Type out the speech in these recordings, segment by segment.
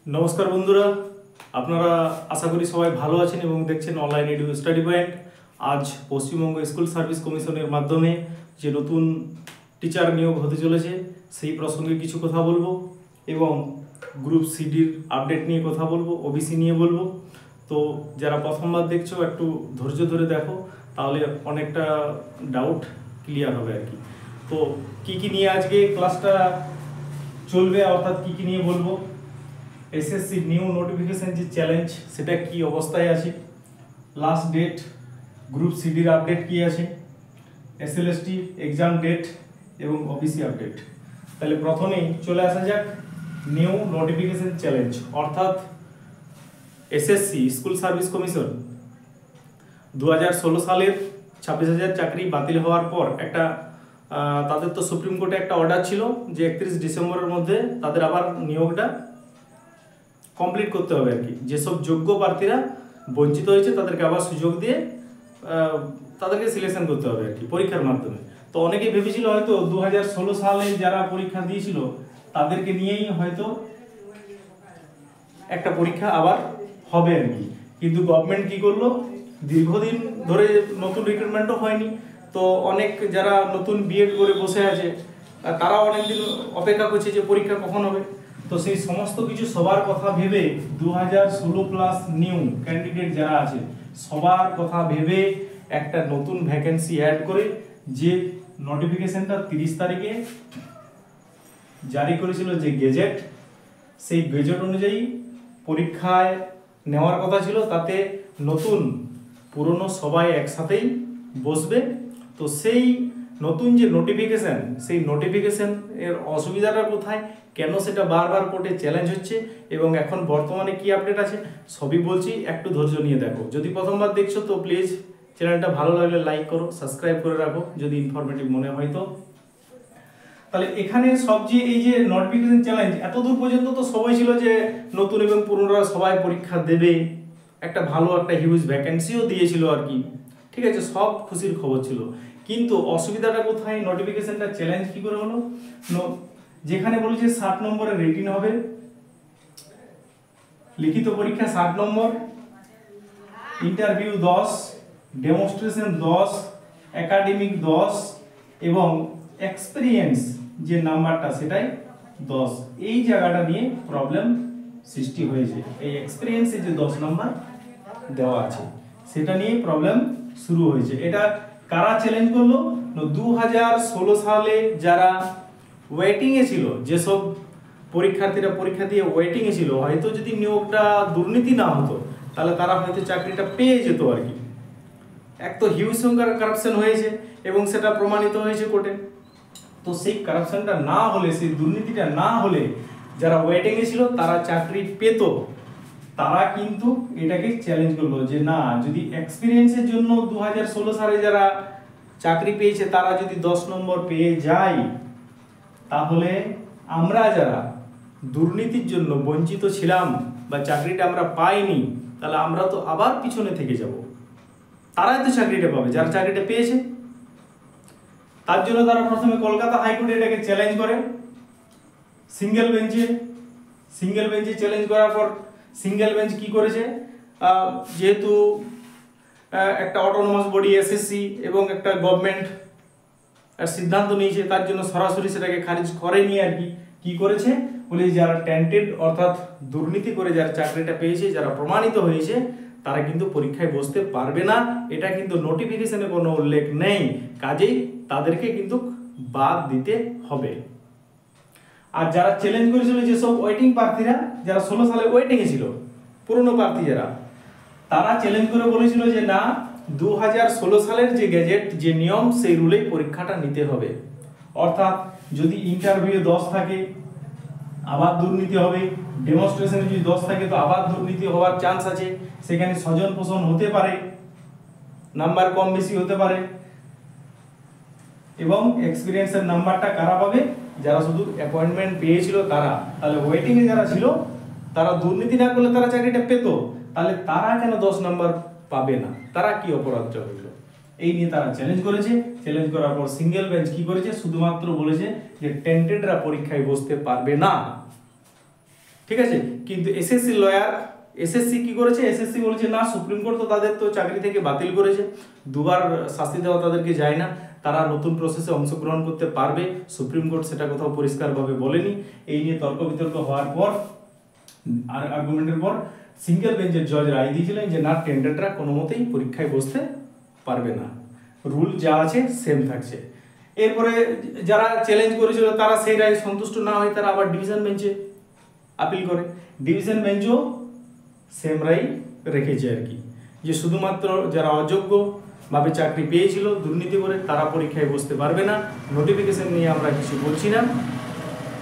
নমস্কার বন্ধুরা, আপনারা আশা করি সবাই ভালো আছেন এবং দেখছেন অনলাইন এডু স্টাডি পয়েন্ট। আজ পশ্চিমবঙ্গ স্কুল সার্ভিস কমিশনের মাধ্যমে যে নতুন টিচার নিয়োগ হতে চলেছে সেই প্রসঙ্গে কিছু কথা বলবো এবং গ্রুপ সিডির আপডেট নিয়ে কথা বলবো, ওবিসি নিয়ে বলবো। তো যারা প্রথমবার দেখছো একটু ধৈর্য ধরে দেখো, তাহলে অনেকটা ডাউট ক্লিয়ার হবে আর কি। তো কি নিয়ে আজকে ক্লাসটা চলবে, অর্থাৎ কি নিয়ে বলবো। এসএসসি নিউ নোটিফিকেশন যে চ্যালেঞ্জ, সেটা কি অবস্থায় আছে, লাস্ট ডেট, গ্রুপ সিডির আপডেট কি আছে, এসএলএসটি এক্সাম ডেট এবং ওবিসি আপডেট। তাহলে প্রথমেই চলে আসা যাক নিউ নোটিফিকেশন চ্যালেঞ্জ, অর্থাৎ এসএসসি স্কুল সার্ভিস কমিশন 2016 সালের 26,000 চাকরি বাতিল হওয়ার পর একটা তাদের তো সুপ্রিম কোর্টে একটা অর্ডার ছিল যে 31 ডিসেম্বরের মধ্যে তাদের আবার নিয়োগটা কমপ্লিট করতে হবে আর কি। যেসব যোগ্য প্রার্থীরা বঞ্চিত হয়েছে তাদেরকে আবার সুযোগ দিয়ে তাদেরকে সিলেকশন করতে হবে আর কি পরীক্ষার মাধ্যমে। তো অনেকেই ভেবেছিল হয়তো 2016 সালে যারা পরীক্ষা দিয়েছিল তাদেরকে নিয়েই হয়তো একটা পরীক্ষা আবার হবে আর কি। কিন্তু গভর্নমেন্ট কি করলো, দীর্ঘদিন ধরে নতুন রিক্রুটমেন্টও হয়নি, তো অনেক যারা নতুন বিএড করে বসে আছে তারা অনেকদিন অপেক্ষা করছে যে পরীক্ষা কখন হবে। তো সেই সমস্ত কিছু সবার কথা ভেবে 2016 প্লাস নিউ ক্যান্ডিডেট যারা আছে সবার কথা ভেবে একটা নতুন ভ্যাকেন্সি অ্যাড করে যে নোটিফিকেশনটা 30 তারিখে জারি করেছিল যে গেজেট, সেই গেজেট অনুযায়ী পরীক্ষায় নেওয়ার কথা ছিল। তাতে নতুন পুরনো সবাই একসাথেই বসবে। তো সেই নতুন যে নোটিফিকেশন, সেই নোটিফিকেশন এর অসুবিধাটা কোথায়, কেন সেটা বারবার কোর্টে চ্যালেঞ্জ হচ্ছে এবং এখন বর্তমানে কি আপডেট আছে সবই বলছি, একটু ধৈর্য নিয়ে দেখো। যদি প্রথমবার দেখছো তো প্লিজ চ্যানেলটা ভালো লাগলে লাইক করো, সাবস্ক্রাইব করে রাখো যদি ইনফরমেটিভ মনে হয় তো। তাহলে এখানে সব যে এই যে নোটিফিকেশন চ্যালেঞ্জ, এত দূর পর্যন্ত তো সবাই ছিল যে নতুন এবং পুরনোরা সবাই পরীক্ষা দেবে, একটা ভালো একটা হিউজ ভ্যাকেন্সিও দিয়েছিল আর কি, ঠিক আছে, সব খুশির খবর ছিল। কিন্তু অসুবিধাটা কোথায়, নোটিফিকেশনটা চ্যালেঞ্জ কি করে হলো, যেখানে বলেছে 60 নম্বরের রিটিন হবে, লিখিত পরীক্ষা 60 নম্বর, ইন্টারভিউ 10, ডেমনস্ট্রেশন 10, একাডেমিক 10 এবং এক্সপেরিয়েন্স যে নাম্বারটা সেটাই 10। এই জায়গাটা নিয়ে প্রবলেম সৃষ্টি হয়েছে। এই এক্সপেরিয়েন্সে যে 10 নাম্বার দেওয়া আছে সেটা নিয়ে প্রবলেম শুরু হয়েছে। এটা কারা চ্যালেঞ্জ করলো, 2016 সালে যারা ওয়েটিং এ ছিল, যেসব পরীক্ষার্থীরা পরীক্ষা দিয়ে ওয়েটিং এ ছিল, হয়তো যদি নিয়োগটা দুর্নীতি না হতো তাহলে তারা হয়তো চাকরিটা পেয়ে যেত আর কি। এক তো হিউজ সংখ্যার কারাপশন হয়েছে এবং সেটা প্রমাণিত হয়েছে কোর্টে। তো সেই কারাপশনটা না হলে, সেই দুর্নীতিটা না হলে যারা ওয়েটিং এ ছিল তারা চাকরি পেত। তারা কিন্তু এটাকে চ্যালেঞ্জ করলো যে না, যদি এক্সপিরিয়েন্সের জন্য 2016 সালে যারা চাকরি পেয়েছে তারা যদি 10 নম্বর পেয়ে যায়, তাহলে আমরা যারা দুর্নীতির জন্য বঞ্চিত ছিলাম বা চাকরিটা আমরা পাইনি, তাহলে আমরা তো আবার পিছনে থেকে যাব। তারাই তো চাকরিটা পাবে যারা চাকরিটা পেয়েছে। তার জন্য তারা প্রথমে কলকাতা হাইকোর্টে এটাকে চ্যালেঞ্জ করে সিঙ্গেল বেঞ্চে চ্যালেঞ্জ করার পর সিঙ্গেল বেঞ্চ কি করেছে, যেহেতু একটা অটোনোমাস বডি এসএসসি এবং একটা গভর্নমেন্ট সিদ্ধান্ত নিয়েছে, তার জন্য সরাসরি সেটাকে খারিজ করেনি আর কি। কি করেছে বলে, যারা টেন্টেড অর্থাৎ দুর্নীতি করে যারা চাকরিটা পেয়েছে, যারা প্রমাণিত হয়েছে, তারা কিন্তু পরীক্ষায় বসতে পারবে না। এটা কিন্তু নোটিফিকেশনে কোনো উল্লেখ নেই, কাজেই তাদেরকে কিন্তু বাদ দিতে হবে। আর যারা চ্যালেঞ্জ করেছিল যেসব ওয়েটিং প্রার্থীরা, যারা 16 সালে ওয়েটিং এ ছিল, পুরনো প্রার্থী যারা, তারা চ্যালেঞ্জ করে বলেছিল যে না, 2016 সালের যে গ্যাজেট, যে নিয়ম, সেই রুলেই পরীক্ষাটা নিতে হবে। অর্থাৎ যদি ইন্টারভিউ 10 থাকে আবার দুর্নীতি হবে, ডেমনস্ট্রেশনে যদি 10 থাকে তো আবার দুর্নীতি হওয়ার চান্স আছে, সেখানে স্বজন পোষণ হতে পারে, নাম্বার কম বেশি হতে পারে। এবং এক্সপিরিয়েন্সের নাম্বারটা কারা পাবে, যারা শুধু অ্যাপয়েন্টমেন্ট পেয়েছিল তারা। তাহলে ওয়েটিং এ যারা ছিল তারা দুর্নীতি না করলে তারা চাকরিটা পেত, তাহলে তারা কেন 10 নাম্বার পাবে না, তারা কি অপরাধটা হইল, এই নিয়ে তারা চ্যালেঞ্জ করেছে। চ্যালেঞ্জ করার পর সিঙ্গেল বেঞ্চ কি করেছে, শুধুমাত্র বলেছে যে টেন্টেডরা পরীক্ষায় বসতে পারবে না। ঠিক আছে। কিন্তু এসএসসি লয়ার, এসএসসি কি করেছে, এসএসসি বলেছে না, সুপ্রিম কোর্ট তো তাদের তো চাকরি থেকে বাতিল করেছে, দুবার শাস্তি দেওয়া তাদেরকে যায় না, তারা নতুন প্রসেসে অংশগ্রহণ করতে পারবে, সুপ্রিম কোর্ট সেটা কোথাও পরিষ্কারভাবে বলেনি। এই নিয়ে তর্ক বিতর্ক হওয়ার পর আর আর্গুমেন্টের পর সিঙ্গেল বেঞ্চের জজ রায় দিয়েছিলেন যে না, টেন্ডাররা কোনো মতেই পরীক্ষায় বসতে পারবে না, রুল যা আছে সেম থাকছে। এরপরে যারা চ্যালেঞ্জ করেছিল তারা সেই রায় সন্তুষ্ট না হয় তারা আবার ডিভিশন বেঞ্চে আপিল করে, ডিভিশন বেঞ্চও সেম রায় রেখেছে আর কি, যে শুধুমাত্র যারা অযোগ্য ভাবে চাকরি পেয়েছিল দুর্নীতি করে তারা পরীক্ষায় বসতে পারবে না। নোটিফিকেশন নিয়ে আমরা কিছু বলছি না,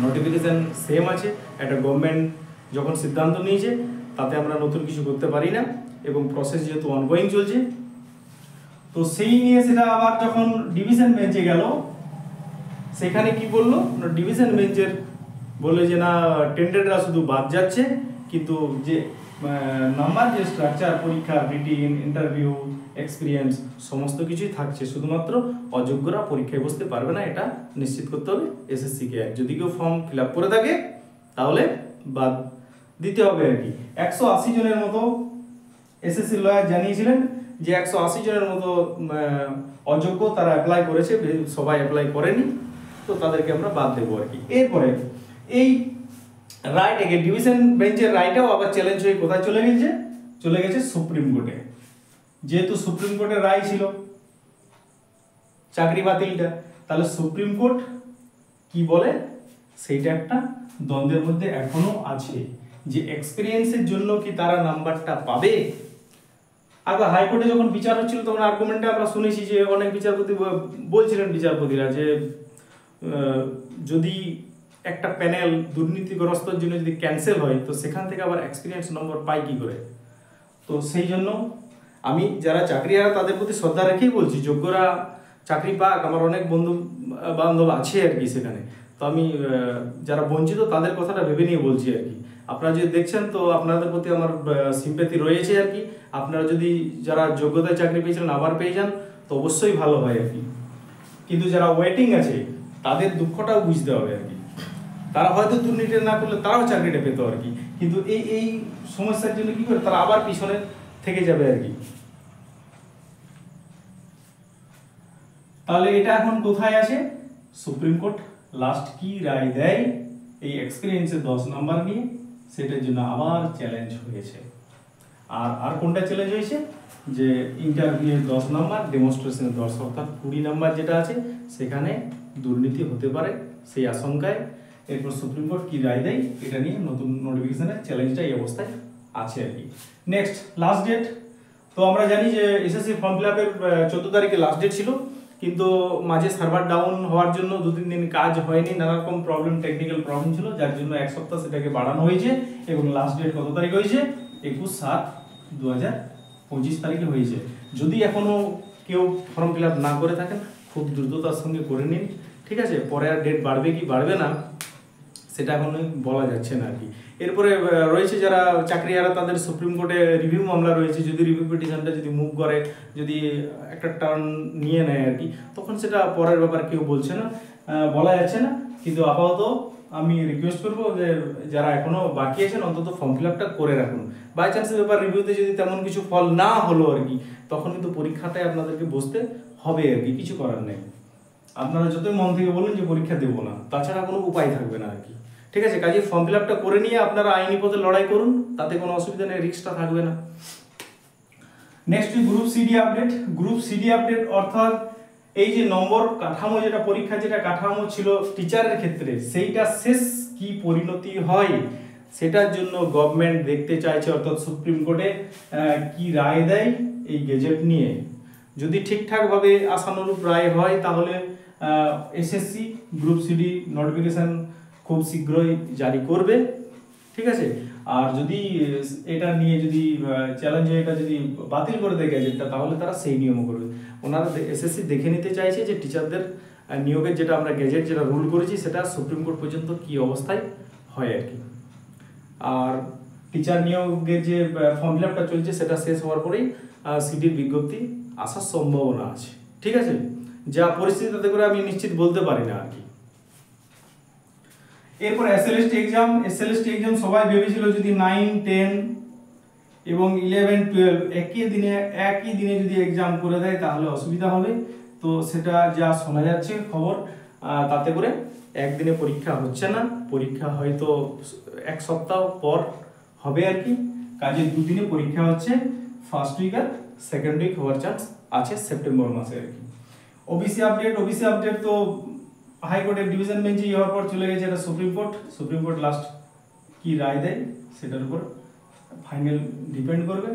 নোটিফিকেশন সেম আছে, একটা গভর্নমেন্ট যখন সিদ্ধান্ত নিয়েছে তাতে আমরা নতুন কিছু করতে পারি না, এবং প্রসেস যেহেতু অনগোয়িং চলছে, তো সেই নিয়ে সেটা আবার যখন ডিভিশন বেঞ্চে গেল সেখানে কি বললো, ডিভিশন বেঞ্চের বললো যে না, টেন্ডাররা শুধু বাদ যাচ্ছে, কিন্তু যে নাম্বার, যে স্ট্রাকচার পরীক্ষা, রিটিন, ইন্টারভিউ, এক্সপিরিয়েন্স সমস্ত কিছুই থাকছে, শুধুমাত্র অযোগ্যরা পরীক্ষায় বসতে পারবে না, এটা নিশ্চিত করতে হবে এসএসসিকে। যদি কেউ ফর্ম ফিল আপ করে থাকে তাহলে বাদ দিতে হবে আর কি। 180 জনের মতো এসএসসি লয়ার জানিয়েছিলেন যে 180 জনের মতো অযোগ্য তারা অ্যাপ্লাই করেছে, সবাই অ্যাপ্লাই করেনি, তো তাদেরকে আমরা বাদ দেবো আর কি। এরপরে এই রায়টাকে, ডিভিশন বেঞ্চের রায়টাও আবার চ্যালেঞ্জ হয়ে কোথায় চলে গেছে সুপ্রিম কোর্টে। যেহেতু সুপ্রিম কোর্টের রায় ছিল চাকরি বাতিলটা, তাহলে সুপ্রিম কোর্ট কি বলে সেইটা একটা দ্বন্দ্বের মধ্যে এখনো আছে, যে এক্সপিরিয়েন্সের জন্য কি তারা নাম্বারটা পাবে। আগে হাইকোর্টে যখন বিচার হচ্ছিল তখন আর্গুমেন্টে আমরা শুনেছি যে অনেক বিচারপতি বলছিলেন, বিচারপতিরা, যে যদি একটা প্যানেল দুর্নীতিগ্রস্তর জন্য যদি ক্যান্সেল হয় তো সেখান থেকে আবার এক্সপিরিয়েন্স নম্বর পাই কি করে। তো সেই জন্য আমি যারা চাকরিহারা তাদের প্রতি শ্রদ্ধা রেখেই বলছি, যোগ্যরা চাকরি পাক, আমার অনেক বন্ধু বান্ধব আছে আর কি সেখানে, তো আমি যারা বঞ্চিত তাদের কথাটা ভেবে নিয়ে বলছি আর কি। আপনারা যদি দেখছেন তো আপনাদের প্রতি আমার সিম্প্যাথি রয়েছে আর কি। আপনারা যদি যারা যোগ্যতায় চাকরি পেয়েছিলেন আবার পেয়ে যান তো অবশ্যই ভালো হয় আর কি। কিন্তু যারা ওয়েটিং আছে তাদের দুঃখটাও বুঝতে হবে আর কি। তারা হয়তো দুর্নীতি না করলে তারাও চাকরিটা পেত আর কি, কিন্তু এই সমস্যার জন্য কি করে তারা আবার পিছনে থেকে যাবে আর কি। তাহলে এটা এখন কোথায় আছে, সুপ্রিম কোর্ট লাস্ট কি রায় দেয় এই এক্সপিরিয়েন্সের 10 নম্বর নিয়ে, সেটার জন্য আবার চ্যালেঞ্জ হয়েছে। আর কোনটা চ্যালেঞ্জ হয়েছে, যে ইন্টারভিউয়ের 10 নম্বর, ডেমনস্ট্রেশনের 10, অর্থাৎ 20 নম্বর যেটা আছে সেখানে দুর্নীতি হতে পারে সেই আশঙ্কায়। এরপর সুপ্রিম কোর্ট কি রায় দেয় এটা নিয়ে নতুন নোটিফিকেশনের চ্যালেঞ্জটা এই অবস্থায় আছে আর কি। নেক্সট লাস্ট ডেট, তো আমরা জানি যে এসএসসি ফর্ম ফিল আপের 14 তারিখে লাস্ট ডেট ছিল, কিন্তু মাঝে সার্ভার ডাউন হওয়ার জন্য 2-3 দিন কাজ হয়নি, নানা রকম প্রবলেম, টেকনিক্যাল প্রবলেম ছিল, যার জন্য 1 সপ্তাহ সেটাকে বাড়ানো হয়েছে, এবং লাস্ট ডেট কত তারিখ হয়েছে, 21/7/2025 তারিখে হয়েছে। যদি এখনো কেউ ফর্ম ফিল আপ না করে থাকেন খুব দ্রুততার সঙ্গে করে নিন, ঠিক আছে। পরে আর ডেট বাড়বে কি বাড়বে না সেটা এখন বলা যাচ্ছে না আর কি। এরপরে রয়েছে যারা চাকরিহারা তাদের সুপ্রিম কোর্টে রিভিউ মামলা রয়েছে, যদি রিভিউ পিটিশনটা যদি মুভ করে, যদি একটা টার্ন নিয়ে নেয় আর কি, তখন সেটা পরের ব্যাপার, কেউ বলছে না, বলা যাচ্ছে না। কিন্তু আপাতত আমি রিকোয়েস্ট করবো যে যারা এখনো বাকি আছেন অন্তত ফর্ম ফিল আপটা করে রাখুন। বাই চান্সের ব্যাপার রিভিউতে যদি তেমন কিছু ফল না হলো আর কি, তখন কিন্তু পরীক্ষাটায় আপনাদেরকে বসতে হবে আর কি, কিছু করার নেই। আপনারা যতই মন থেকে বলুন যে পরীক্ষা দেবো না, তাছাড়া কোনো উপায় থাকবে না আর কি, ঠিক আছে। কাজে ফর্ম ফিল আপটা করে নিয়ে আপনারা আইনি পথে লড়াই করুন, তাতে কোনো অসুবিধা নেই, রিস্কটা থাকবে না। Next group CD update. Group CD update অর্থাৎ এই যে নম্বর কাঠামো, যেটা পরীক্ষা যেটা কাঠামো ছিল টিচারের ক্ষেত্রে, সেইটা শেষ কি পরিণতি হয় সেটার জন্য গভর্নমেন্ট দেখতে চাইছে, অর্থাৎ সুপ্রিম কোর্টে কি রায় দেয় এই গেজেট নিয়ে। যদি ঠিকঠাকভাবে আশানুরূপ রায় হয় তাহলে এসএসসি গ্রুপ সিডি নোটিফিকেশন খুব শীঘ্রই জারি করবে, ঠিক আছে। আর যদি এটা নিয়ে যদি চ্যালেঞ্জ হয়, এটা যদি বাতিল করে দেয় গ্যাজেটটা, তাহলে তারা সেই নিয়মও করবে। ওনারা এসএসসি দেখে নিতে চাইছে যে টিচারদের নিয়োগের যেটা আমরা গ্যাজেট যেটা রুল করেছি সেটা সুপ্রিম কোর্ট পর্যন্ত কি অবস্থায় হয় আর কি। আর টিচার নিয়োগের যে ফর্ম ফিল আপটা চলছে সেটা শেষ হওয়ার পরেই সিডির বিজ্ঞপ্তি আসার সম্ভাবনা আছে, ঠিক আছে। যা পরিস্থিতি তাতে করে আমি নিশ্চিত বলতে পারি না আর কি। এরপর এসএলএসটি এক্সাম সবাই ভেবেছিল যদি 9, 10 এবং 11, 12 একই দিনে যদি এক্সাম করে দেয় তাহলে অসুবিধা হবে। তো সেটা যা শোনা যাচ্ছে খবর, তাতে করে একদিনে পরীক্ষা হচ্ছে না, পরীক্ষা হয়তো এক সপ্তাহ পর হবে আর কি। কাজে দুদিনে পরীক্ষা হচ্ছে, ফার্স্ট উইক আর সেকেন্ড উইক হওয়ার চান্স আছে সেপ্টেম্বর মাসে আর কি। ওবিসি আপডেট তো হাইকোর্টের ডিভিশন বেঞ্চে যাওয়ার পর চলে গেছে এটা সুপ্রিম কোর্ট লাস্ট কি রায় দেয় সেটার উপর ফাইনাল ডিপেন্ড করবে।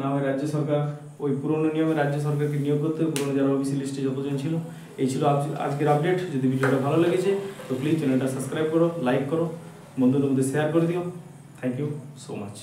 না হয় রাজ্য সরকার ওই পুরনো নিয়মে রাজ্য সরকারকে নিয়োগ করতে হবে, পুরনো যারা ওবিসি লিস্টে যতজন ছিল। এই ছিল আজকের আপডেট। যদি ভিডিওটা ভালো লেগেছে তো প্লিজ চ্যানেলটা সাবস্ক্রাইব করো, লাইক করো, বন্ধুদের মধ্যে শেয়ার করে দিও। Thank you so much.